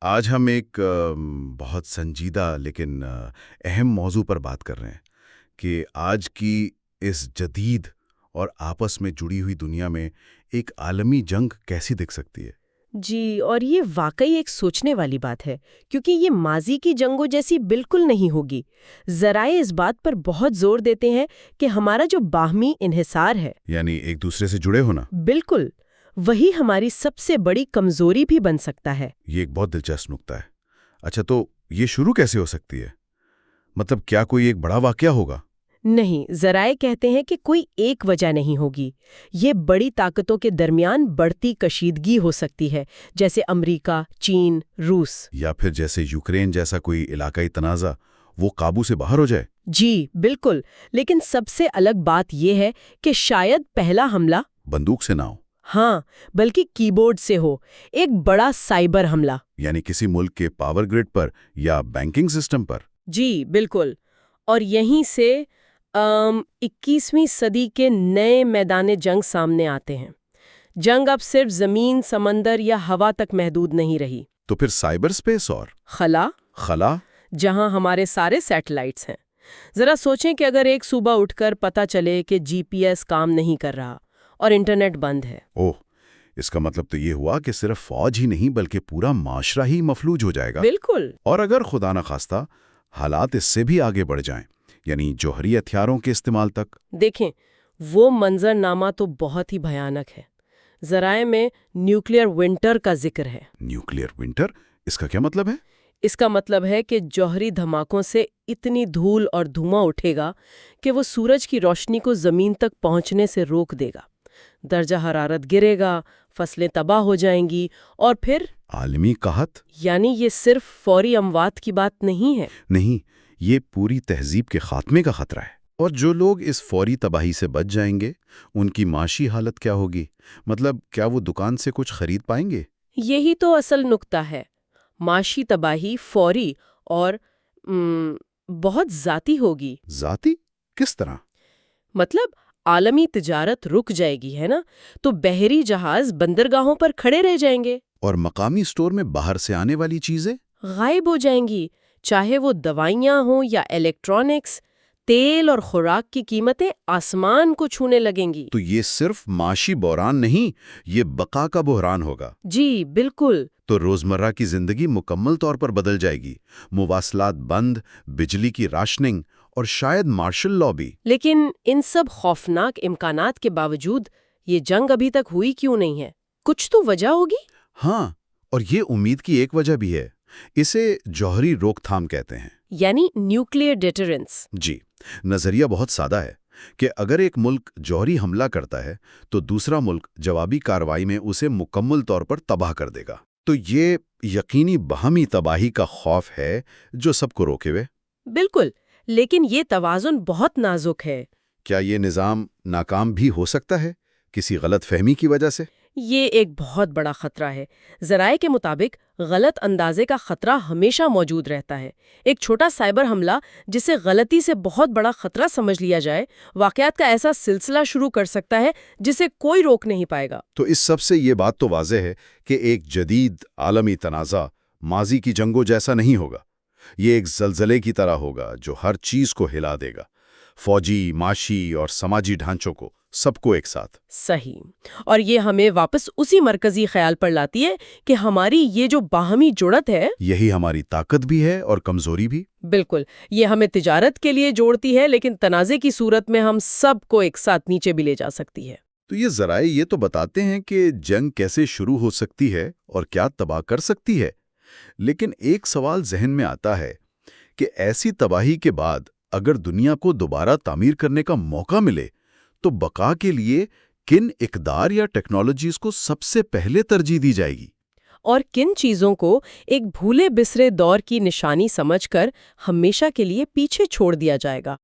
آج ہم ایک بہت سنجیدہ لیکن اہم موضوع پر بات کر رہے ہیں کہ آج کی اس جدید اور آپس میں جڑی ہوئی دنیا میں ایک عالمی جنگ کیسی دکھ سکتی ہے۔ جی، اور یہ واقعی ایک سوچنے والی بات ہے، کیونکہ یہ ماضی کی جنگوں جیسی بالکل نہیں ہوگی۔ ذرائع اس بات پر بہت زور دیتے ہیں کہ ہمارا جو باہمی انحصار ہے، یعنی ایک دوسرے سے جڑے ہونا۔ بالکل، وہی ہماری سب سے بڑی کمزوری بھی بن سکتا ہے۔ یہ ایک بہت دلچسپ نکتہ ہے۔ اچھا، تو یہ شروع کیسے ہو سکتی ہے؟ مطلب کیا کوئی ایک بڑا واقعہ ہوگا؟ نہیں، ذرائع کہتے ہیں کہ کوئی ایک وجہ نہیں ہوگی۔ یہ بڑی طاقتوں کے درمیان بڑھتی کشیدگی ہو سکتی ہے، جیسے امریکہ، چین، روس۔ یا پھر جیسے یوکرین جیسا کوئی علاقائی تنازع وہ قابو سے باہر ہو جائے؟ جی بالکل، لیکن سب سے الگ بات یہ ہے کہ شاید پہلا حملہ بندوق سے نہ ہو، ہاں بلکہ کی بورڈ سے ہو، ایک بڑا سائبر حملہ۔ یعنی کسی ملک کے پاور گرڈ پر یا بینکنگ سسٹم پر۔ جی بالکل، اور یہیں سے 21ویں صدی کے نئے میدان جنگ سامنے آتے ہیں۔ جنگ اب صرف زمین، سمندر یا ہوا تک محدود نہیں رہی۔ تو پھر سائبر سپیس اور خلا، جہاں ہمارے سارے سیٹلائٹس ہیں۔ ذرا سوچیں کہ اگر ایک صبح اٹھ کر پتہ چلے کہ جی پی ایس کام نہیں کر رہا اور انٹرنیٹ بند ہے۔ اوہ، اس کا مطلب تو یہ ہوا کہ صرف فوج ہی نہیں بلکہ پورا معاشرہ ہی مفلوج ہو جائے گا۔ بالکل۔ اور اگر خدا نخواستہ حالات اس سے بھی آگے بڑھ جائیں، یعنی جوہری ہتھیاروں کے استعمال تک۔ دیکھیں، وہ منظرنامہ تو بہت ہی بھیانک ہے۔ ذرائع میں نیوکلیئر ونٹر کا ذکر ہے۔ Nuclear winter? اس کا کیا مطلب ہے؟ اس کا مطلب ہے کہ جوہری دھماکوں سے اتنی دھول اور دھواں اٹھے گا کہ وہ سورج کی روشنی کو زمین تک پہنچنے سے روک دے گا۔ درجہ حرارت گرے گا، فصلیں تباہ ہو جائیں گی، اور پھر عالمی قحط؟ یعنی یہ صرف فوری اموات کی بات نہیں ہے۔ نہیں، یہ پوری تہذیب کے خاتمے کا خطرہ ہے۔ اور جو لوگ اس فوری تباہی سے بچ جائیں گے، ان کی معاشی حالت کیا ہوگی؟ مطلب کیا وہ دکان سے کچھ خرید پائیں گے؟ یہی تو اصل نکتہ ہے۔ معاشی تباہی فوری اور بہت ذاتی ہوگی۔ ذاتی؟ کس طرح؟ مطلب عالمی تجارت رک جائے گی، ہے نا؟ تو بحری جہاز بندرگاہوں پر کھڑے رہ جائیں گے، اور مقامی سٹور میں باہر سے آنے والی چیزیں غائب ہو جائیں گی، چاہے وہ دوائیاں ہوں یا الیکٹرانکس۔ تیل اور خوراک کی قیمتیں آسمان کو چھونے لگیں گی۔ تو یہ صرف معاشی بحران نہیں، یہ بقا کا بحران ہوگا۔ جی بالکل۔ تو روزمرہ کی زندگی مکمل طور پر بدل جائے گی، مواصلات بند، بجلی کی راشننگ اور شاید مارشل لاء بھی۔ لیکن ان سب خوفناک امکانات کے باوجود یہ جنگ ابھی تک ہوئی کیوں نہیں ہے؟ کچھ تو وجہ ہوگی۔ ہاں، اور یہ امید کی ایک وجہ بھی ہے۔ اسے جوہری روک تھام کہتے ہیں، یعنی نیوکلیئر ڈیٹرنس۔ جی۔ نظریہ بہت سادہ ہے کہ اگر ایک ملک جوہری حملہ کرتا ہے تو دوسرا ملک جوابی کارروائی میں اسے مکمل طور پر تباہ کر دے گا۔ تو یہ یقینی باہمی تباہی کا خوف ہے جو سب کو روکے ہوئے۔ بالکل، لیکن یہ توازن بہت نازک ہے۔ کیا یہ نظام ناکام بھی ہو سکتا ہے کسی غلط فہمی کی وجہ سے؟ یہ ایک بہت بڑا خطرہ ہے۔ ذرائع کے مطابق غلط اندازے کا خطرہ ہمیشہ موجود رہتا ہے۔ ایک چھوٹا سائبر حملہ جسے غلطی سے بہت بڑا خطرہ سمجھ لیا جائے، واقعات کا ایسا سلسلہ شروع کر سکتا ہے جسے کوئی روک نہیں پائے گا۔ تو اس سب سے یہ بات تو واضح ہے کہ ایک جدید عالمی تنازع ماضی کی جنگوں جیسا نہیں ہوگا۔ یہ ایک زلزلے کی طرح ہوگا جو ہر چیز کو ہلا دے گا، فوجی، معاشی اور سماجی ڈھانچوں کو، سب کو ایک ساتھ۔ صحیح، اور یہ ہمیں واپس اسی مرکزی خیال پر لاتی ہے کہ ہماری یہ جو باہمی جڑت ہے، یہی ہماری طاقت بھی ہے اور کمزوری بھی۔ بالکل، یہ ہمیں تجارت کے لیے جوڑتی ہے، لیکن تنازع کی صورت میں ہم سب کو ایک ساتھ نیچے بھی لے جا سکتی ہے۔ تو یہ ذرائع یہ تو بتاتے ہیں کہ جنگ کیسے شروع ہو سکتی ہے اور کیا تباہ کر سکتی ہے، لیکن ایک سوال ذہن میں آتا ہے کہ ایسی تباہی کے بعد اگر دنیا کو دوبارہ تعمیر کرنے کا موقع ملے تو بقا کے لیے کن اقدار یا ٹیکنالوجیز کو سب سے پہلے ترجیح دی جائے گی؟ اور کن چیزوں کو ایک بھولے بسرے دور کی نشانی سمجھ کر ہمیشہ کے لیے پیچھے چھوڑ دیا جائے گا؟